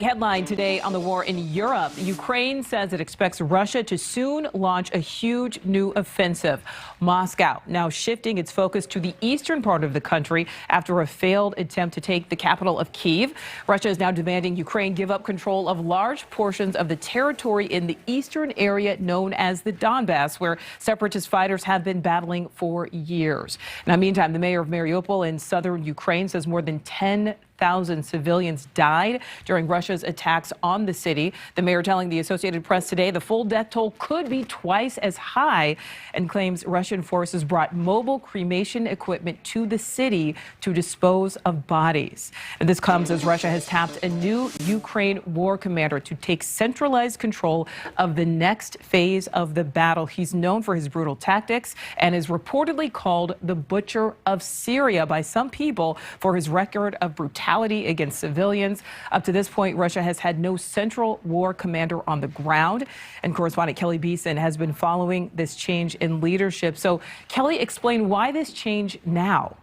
Headline today on the war in Europe. Ukraine says it expects Russia to soon launch a huge new offensive. Moscow now shifting its focus to the eastern part of the country after a failed attempt to take the capital of Kyiv. Russia is now demanding Ukraine give up control of large portions of the territory in the eastern area known as the Donbass, where separatist fighters have been battling for years. Now, meantime, the mayor of Mariupol in southern Ukraine says more than 10,000 civilians died during Russia's attacks on the city. The mayor telling the Associated Press today the full death toll could be twice as high, and claims Russian forces brought mobile cremation equipment to the city to dispose of bodies. And this comes as Russia has tapped a new Ukraine war commander to take centralized control of the next phase of the battle. He's known for his brutal tactics and is reportedly called the Butcher of Syria by some people for his record of brutality against civilians. Up to this point, Russia has had no central war commander on the ground, and correspondent Kelly Beeson has been following this change in leadership. So, Kelly, explain why this change now.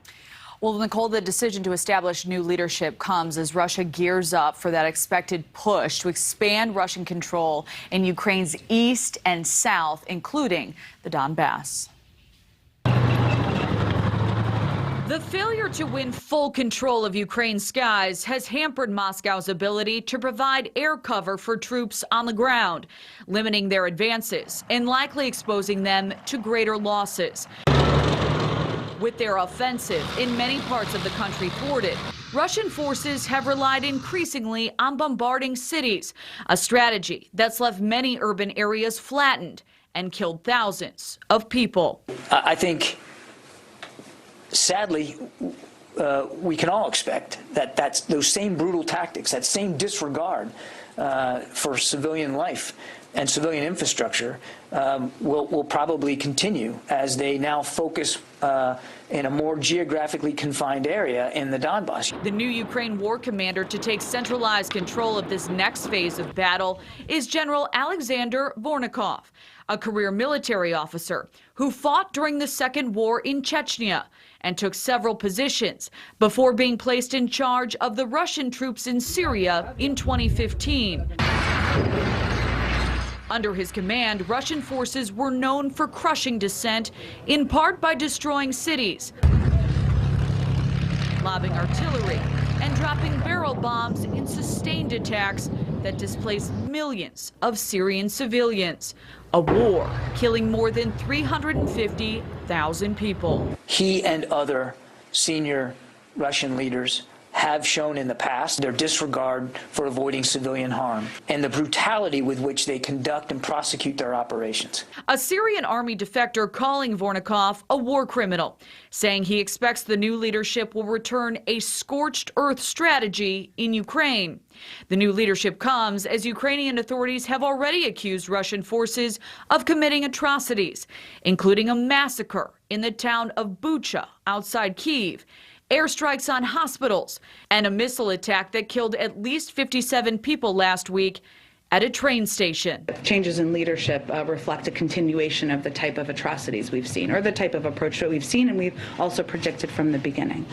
Well, Nichole, the decision to establish new leadership comes as Russia gears up for that expected push to expand Russian control in Ukraine's east and south, including the Donbass. The failure to win full control of Ukraine's skies has hampered Moscow's ability to provide air cover for troops on the ground, limiting their advances and likely exposing them to greater losses. With their offensive in many parts of the country thwarted, Russian forces have relied increasingly on bombarding cities, a strategy that's left many urban areas flattened and killed thousands of people. I think, sadly, we can all expect that those same brutal tactics, that same disregard for civilian life and civilian infrastructure will probably continue as they now focus in a more geographically confined area in the Donbass. The new Ukraine war commander to take centralized control of this next phase of battle is General Alexander Vornikov, a career military officer who fought during the Second War in Chechnya and took several positions before being placed in charge of the Russian troops in Syria in 2015. Under his command, Russian forces were known for crushing dissent, in part by destroying cities, lobbing artillery, and dropping barrel bombs in sustained attacks that displaced millions of Syrian civilians. A war killing more than 350,000 people. He and other senior Russian leaders have shown in the past their disregard for avoiding civilian harm and the brutality with which they conduct and prosecute their operations. A Syrian army defector calling Vornikov a war criminal, saying he expects the new leadership will return a scorched earth strategy in Ukraine. The new leadership comes as Ukrainian authorities have already accused Russian forces of committing atrocities, including a massacre in the town of Bucha outside Kyiv, airstrikes on hospitals, and a missile attack that killed at least 57 people last week at a train station. Changes in leadership reflect a continuation of the type of atrocities we've seen, or the type of approach that we've seen and we've also predicted from the beginning.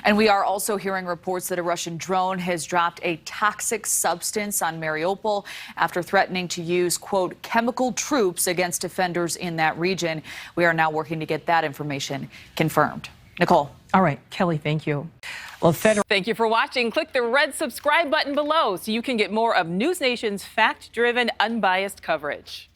And we are also hearing reports that a Russian drone has dropped a toxic substance on Mariupol after threatening to use, quote, chemical troops against defenders in that region. We are now working to get that information confirmed. Nichole. All right, Kelly, thank you. Well, thank you for watching. Click the red subscribe button below so you can get more of NewsNation's fact-driven, unbiased coverage.